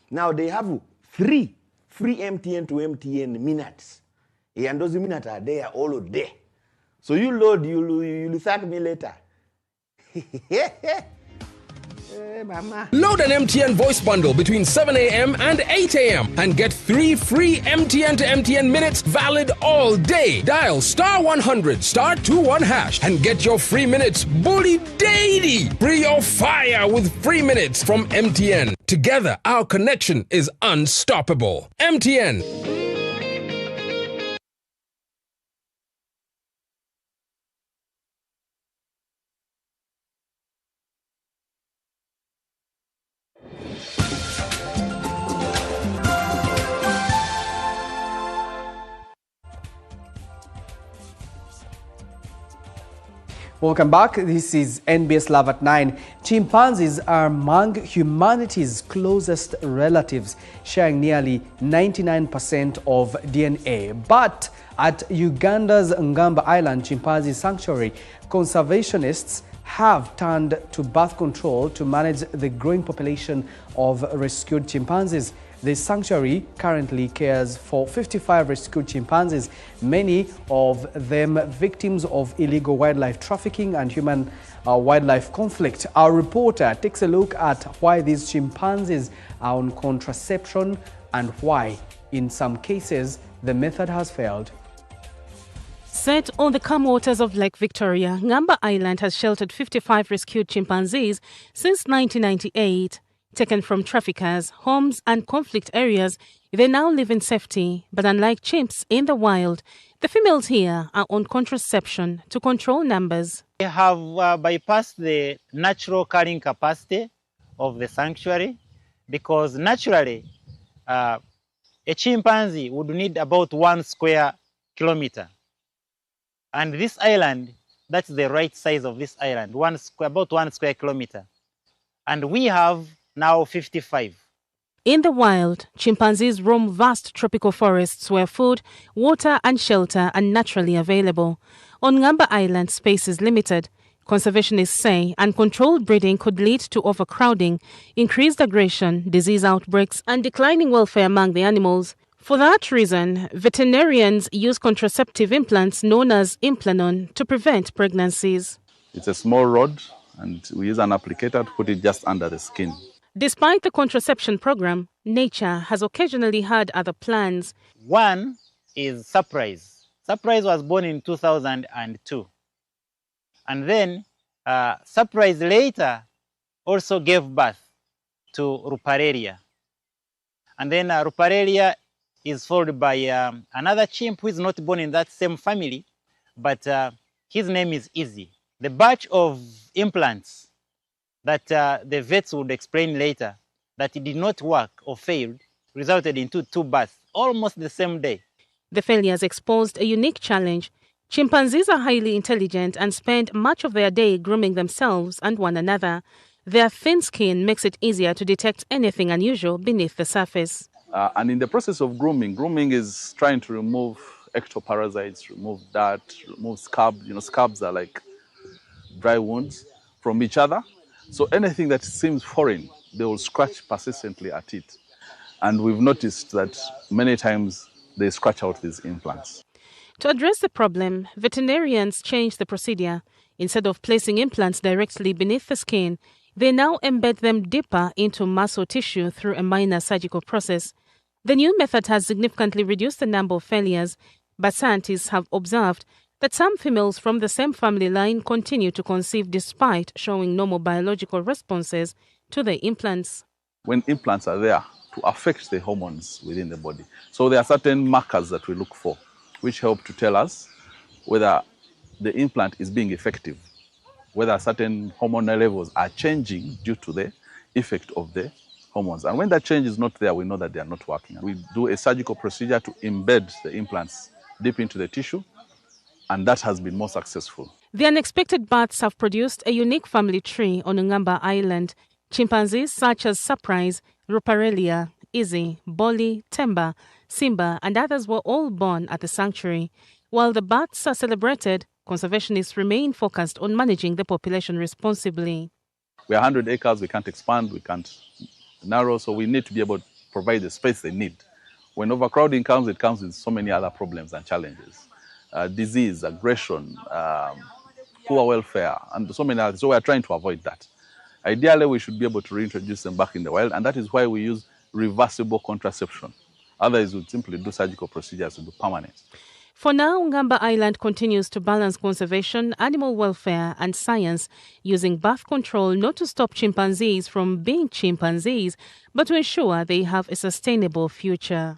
Now, they have free MTN to MTN minutes. And those minutes are there all day. So you load, you'll thank me later. Mama.
Load an MTN voice bundle between 7 a.m. and 8 a.m. and get 3 free MTN to MTN minutes valid all day. Dial *100 *21 hash and get your free minutes bully daily. Free your fire with free minutes from MTN. Together, our connection is unstoppable. MTN.
Welcome back. This is NBS Love at 9. Chimpanzees are among humanity's closest relatives, sharing nearly 99% of DNA. But at Uganda's Ngamba Island Chimpanzee Sanctuary, conservationists have turned to birth control to manage the growing population of rescued chimpanzees. The sanctuary currently cares for 55 rescued chimpanzees, many of them victims of illegal wildlife trafficking and human-wildlife conflict. Our reporter takes a look at why these chimpanzees are on contraception and why, in some cases, the method has failed.
Set on the calm waters of Lake Victoria, Ngamba Island has sheltered 55 rescued chimpanzees since 1998. Taken from traffickers, homes and conflict areas, they now live in safety. But unlike chimps in the wild, the females here are on contraception to control numbers.
We have bypassed the natural carrying capacity of the sanctuary because naturally a chimpanzee would need about 1 square kilometer. And this island, that's the right size of this island, about 1 square kilometer. And we have now 55.
In the wild, chimpanzees roam vast tropical forests where food, water and shelter are naturally available. On Ngamba Island, space is limited. Conservationists say uncontrolled breeding could lead to overcrowding, increased aggression, disease outbreaks and declining welfare among the animals. For that reason, veterinarians use contraceptive implants known as Implanon to prevent pregnancies.
It's a small rod and we use an applicator to put it just under the skin.
Despite the contraception program, nature has occasionally had other plans.
One is Surprise. Surprise was born in 2002. And then Surprise later also gave birth to Ruparelia. And then Ruparelia is followed by another chimp who is not born in that same family, but his name is Easy. The batch of implants that the vets would explain later that it did not work or failed resulted in two births almost the same day.
The failures exposed a unique challenge. Chimpanzees are highly intelligent and spend much of their day grooming themselves and one another. Their thin skin makes it easier to detect anything unusual beneath the surface.
And in the process of grooming is trying to remove ectoparasites, remove dirt, remove scabs. Scabs are like dry wounds from each other. So anything that seems foreign, they will scratch persistently at it. And we've noticed that many times they scratch out these implants.
To address the problem, veterinarians changed the procedure. Instead of placing implants directly beneath the skin, they now embed them deeper into muscle tissue through a minor surgical process. The new method has significantly reduced the number of failures, but scientists have observed that some females from the same family line continue to conceive despite showing normal biological responses to the implants.
When implants are there to affect the hormones within the body. So there are certain markers that we look for, which help to tell us whether the implant is being effective, whether certain hormonal levels are changing due to the effect of the hormones. And when that change is not there, we know that they are not working. We do a surgical procedure to embed the implants deep into the tissue, and that has been more successful.
The unexpected births have produced a unique family tree on Ngamba Island. Chimpanzees such as Surprise, Ruparelia, Izzy, Boli, Temba, Simba and others were all born at the sanctuary. While the births are celebrated, conservationists remain focused on managing the population responsibly.
We are 100 acres, we can't expand, we can't narrow, so we need to be able to provide the space they need. When overcrowding comes, it comes with so many other problems and challenges. Disease, aggression, poor welfare, and so many others. So we are trying to avoid that. Ideally, we should be able to reintroduce them back in the wild, and that is why we use reversible contraception. Others would simply do surgical procedures to do permanent.
For now, Ngamba Island continues to balance conservation, animal welfare and science, using birth control not to stop chimpanzees from being chimpanzees, but to ensure they have a sustainable future.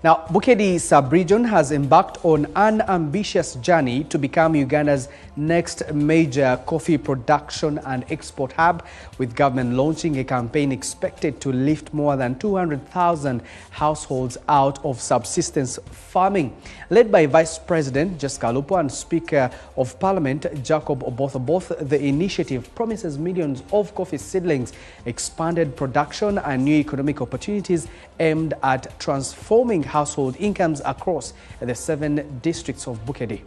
Now, Bukedi sub-region has embarked on an ambitious journey to become Uganda's next major coffee production and export hub, with government launching a campaign expected to lift more than 200,000 households out of subsistence farming. Led by Vice President Jessica Alupo and Speaker of Parliament Jacob Oboth, the initiative promises millions of coffee seedlings, expanded production and new economic opportunities aimed at transforming household incomes across the 7 districts of Bukedi.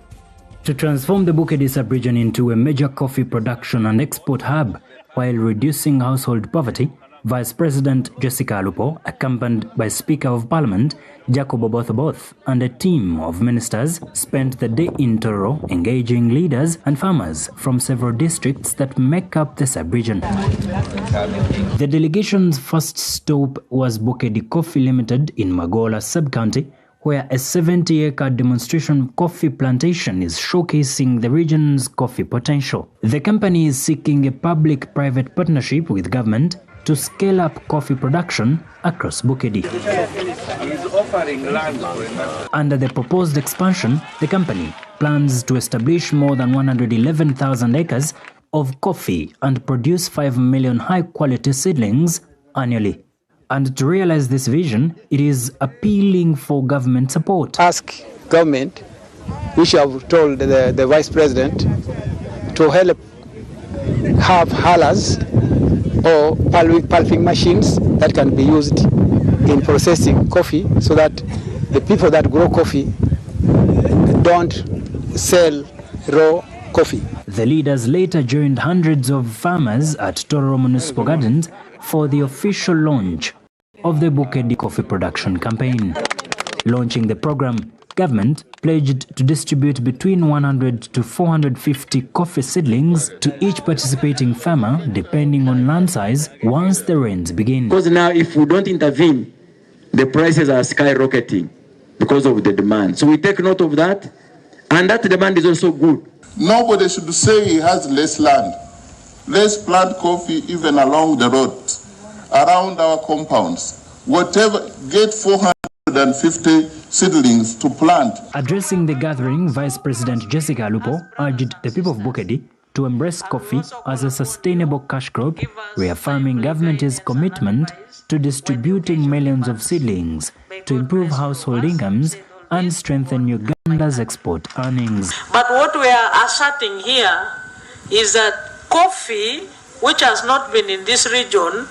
To transform the Bukedi sub-region into a major coffee production and export hub while reducing household poverty, Vice President Jessica Alupo, accompanied by Speaker of Parliament Jacob Oboth and a team of ministers, spent the day in Toro engaging leaders and farmers from several districts that make up the sub-region. The delegation's first stop was Bukedi Coffee Limited in Magola sub-county, where a 70-acre demonstration coffee plantation is showcasing the region's coffee potential. The company is seeking a public-private partnership with government to scale up coffee production across Bukedi. Under the proposed expansion, the company plans to establish more than 111,000 acres of coffee and produce 5 million high-quality seedlings annually. And to realize this vision, it is appealing for government support.
Ask government, which have told the Vice President, to help have halas or pulping machines that can be used in processing coffee, so that the people that grow coffee don't sell raw coffee.
The leaders later joined hundreds of farmers at Tororo Municipal Gardens for the official launch of the Bukedi Coffee Production Campaign. Launching the program, government pledged to distribute between 100 to 450 coffee seedlings to each participating farmer, depending on land size, once the rains begin.
Because now if we don't intervene, the prices are skyrocketing because of the demand. So we take note of that, and that demand is also good.
Nobody should say he has less land. Let's plant coffee even along the roads, around our compounds. Whatever, get 450 seedlings to plant.
Addressing the gathering, Vice President Jessica Alupo urged the people of Bukedi to embrace coffee as a sustainable cash crop, reaffirming government's commitment to distributing millions of seedlings to improve household incomes and strengthen Uganda's export earnings.
But what we are asserting here is that coffee, which has not been in this region,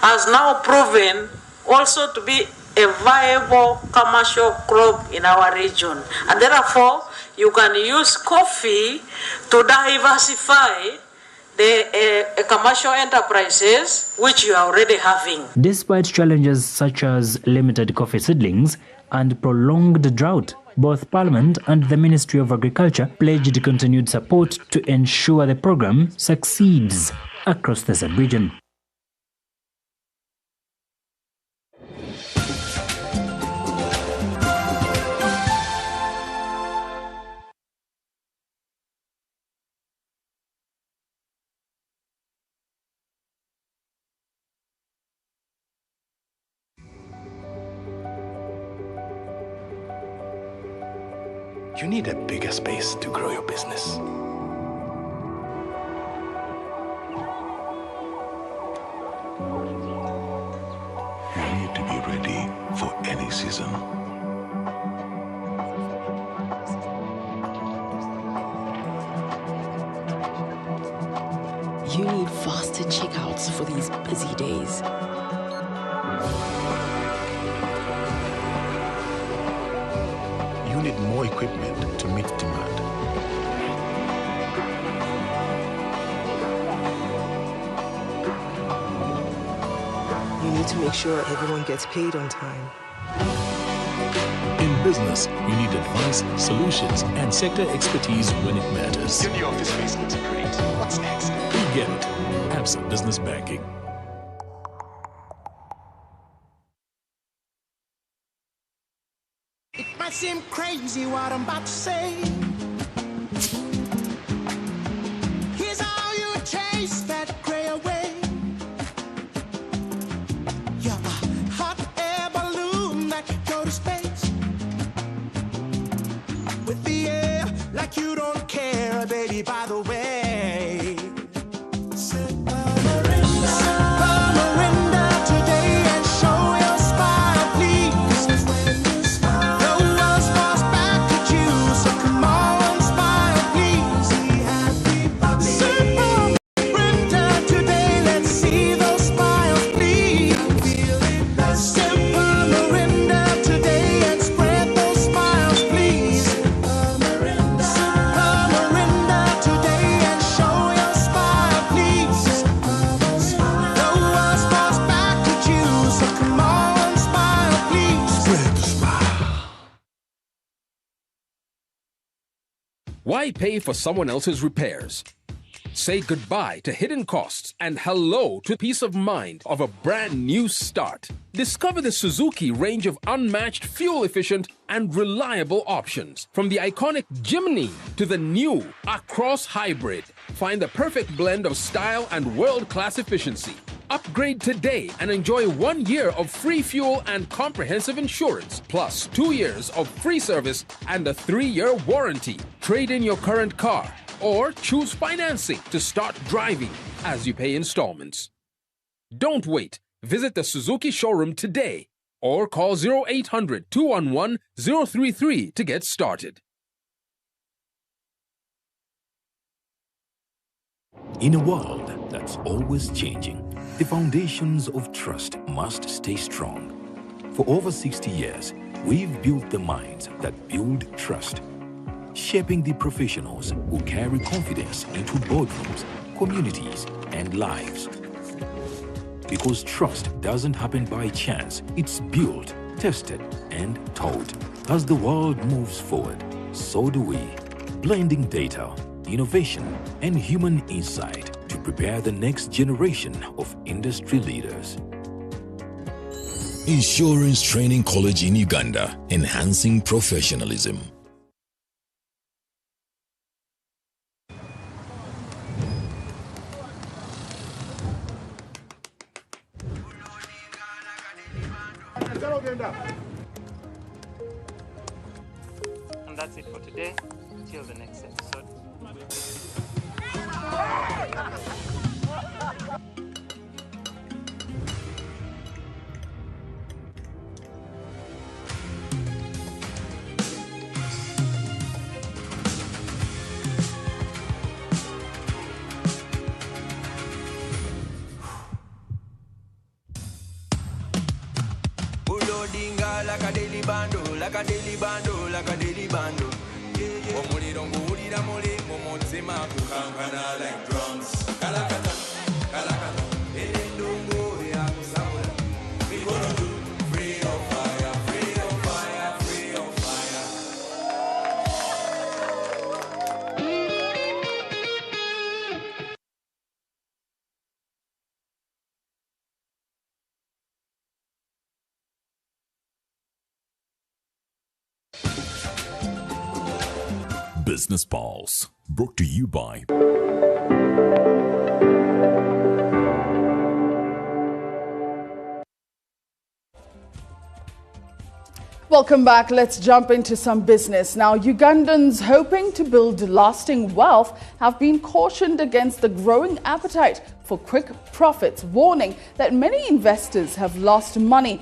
has now proven also to be a viable commercial crop in our region. And therefore, you can use coffee to diversify the commercial enterprises which you are already having.
Despite challenges such as limited coffee seedlings and prolonged drought, both Parliament and the Ministry of Agriculture pledged continued support to ensure the program succeeds across the sub-region.
You need a bigger space to grow your business. You need to be ready for any season.
You need faster checkouts for these busy days.
You need more equipment to meet demand.
You need to make sure everyone gets paid on time.
In
business, you need advice, solutions, and sector expertise when it matters.
Your new office space looks great. What's next?
We get it. Absa Business Banking.
It might seem crazy what I'm about to say. Here's how you chase that gray away. You're a hot air balloon that could go to space. With the air like you don't care, baby, by the way.
Why pay for someone else's repairs? Say goodbye to hidden costs and hello to peace of mind of a brand new start. Discover the Suzuki range of unmatched, fuel-efficient and reliable options. From the iconic Jimny to the new Across Hybrid. Find the perfect blend of style and world-class efficiency. Upgrade today and enjoy 1 year of free fuel and comprehensive insurance, plus 2 years of free service and a 3-year warranty. Trade in your current car or choose financing to start driving as you pay installments. Don't wait. Visit the Suzuki showroom today or call 0800-211-033 to get started.
In a world that's always changing, the foundations of trust must stay strong. For over 60 years, we've built the minds that build trust, shaping the professionals who carry confidence into boardrooms, communities, and lives. Because trust doesn't happen by chance, it's built, tested, and taught. As the world moves forward, so do we, blending data, innovation, and human insight to prepare the next generation of industry leaders.
Insurance Training College in Uganda, enhancing professionalism.
And that's it for today. Till the next episode.
Like a daily bando, like a daily bando, like a daily bando. Omuliro nguwulira muli mu mutima kukankana like drums. Kalakata, kalakata, endungu ya kusabula. We gonna do free on fire, free on fire, free on fire.
Business Pulse, brought to you by
Welcome back. Let's jump into some business. Now, Ugandans hoping to build lasting wealth have been cautioned against the growing appetite for quick profits, warning that many investors have lost money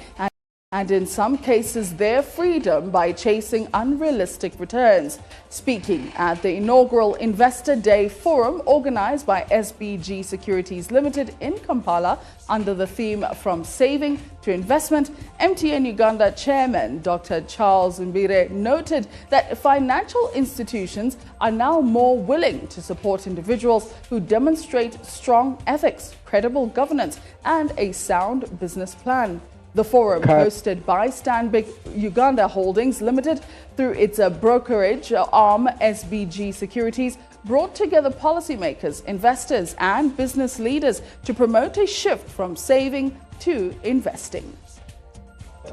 and in some cases their freedom by chasing unrealistic returns. Speaking at the inaugural Investor Day Forum organized by SBG Securities Limited in Kampala under the theme From Saving to Investment, MTN Uganda Chairman Dr. Charles Mbire noted that financial institutions are now more willing to support individuals who demonstrate strong ethics, credible governance, and a sound business plan. The forum, hosted by Stanbic Uganda Holdings Limited through its brokerage arm SBG Securities, brought together policymakers, investors and business leaders to promote a shift from saving to investing.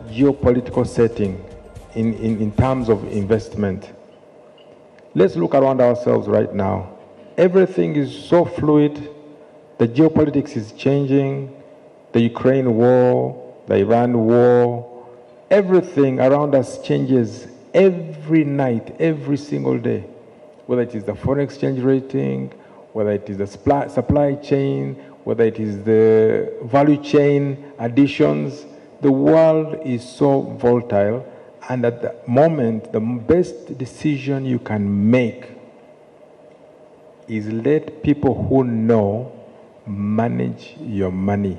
Geopolitical setting in terms of investment. Let's look around ourselves right now. Everything is so fluid. The geopolitics is changing. The Ukraine war, the Iran war, everything around us changes every night, every single day. Whether it is the foreign exchange rating, whether it is the supply chain, whether it is the value chain additions, the world is so volatile, and at the moment, the best decision you can make is let people who know manage your money,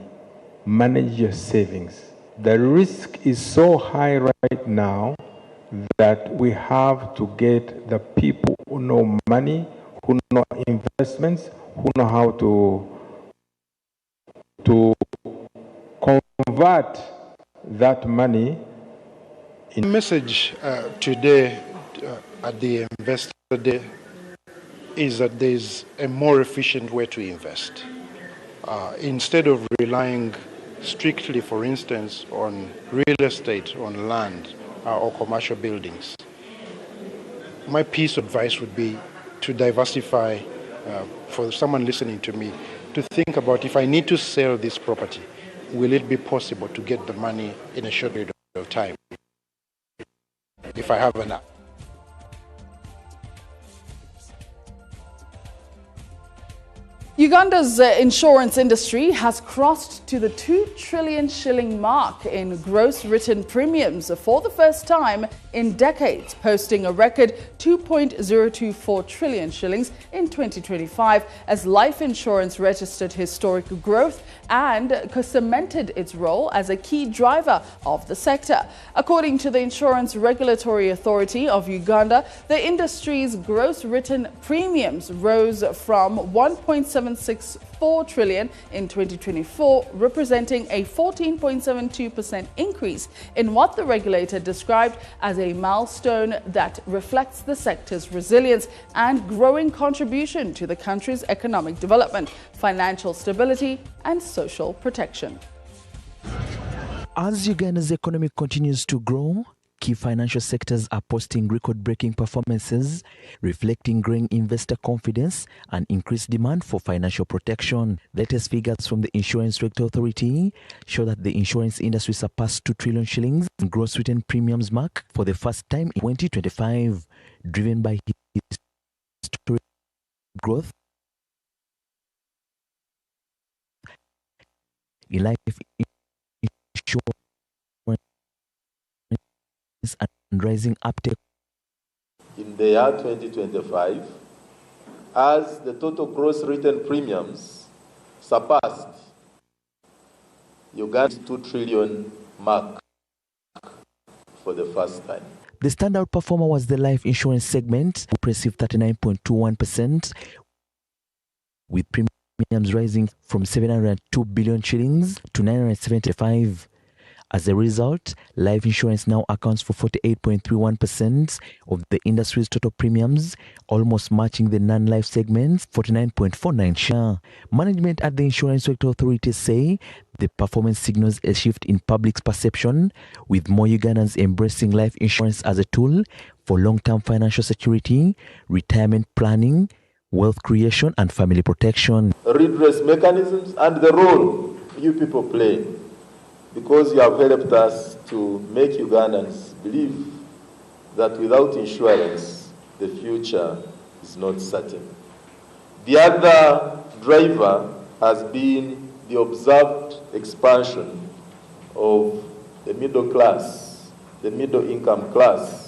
manage your savings. The risk is so high right now that we have to get the people who know money, who know investments, who know how to convert that money.
The message today at the Investor Day is that there is a more efficient way to invest. Instead of relying strictly, for instance, on real estate, on land, or commercial buildings, my piece of advice would be to diversify, for someone listening to me, to think about, if I need to sell this property, will it be possible to get the money in a short period of time? If I have enough.
Uganda's insurance industry has crossed to the 2 trillion shilling mark in gross written premiums for the first time in decades, posting a record 2.024 trillion shillings in 2025 as life insurance registered historic growth and cemented its role as a key driver of the sector. According to the Insurance Regulatory Authority of Uganda, the industry's gross written premiums rose from 1.764 trillion in 2024, representing a 14.72% increase in what the regulator described as a milestone that reflects the sector's resilience and growing contribution to the country's economic development, financial stability and social protection.
As Uganda's economy continues to grow, key financial sectors are posting record-breaking performances, reflecting growing investor confidence and increased demand for financial protection. Latest figures from the Insurance Regulatory Authority show that the insurance industry surpassed 2 trillion shillings in gross written premiums mark for the first time in 2025, driven by historic growth in life insurance and rising uptake.
In the year 2025, as the total gross written premiums surpassed Uganda's 2 trillion mark for the first time.
The standout performer was the life insurance segment, impressive 39.21%, with premiums rising from 702 billion shillings to 975. As a result, life insurance now accounts for 48.31% of the industry's total premiums, almost matching the non-life segment's 49.49% share. Management at the Insurance Regulatory Authority say the performance signals a shift in public's perception, with more Ugandans embracing life insurance as a tool for long-term financial security, retirement planning, wealth creation and family protection.
Redress mechanisms and the role you people play, because you have helped us to make Ugandans believe that without insurance, the future is not certain. The other driver has been the observed expansion of the middle class, the middle income class,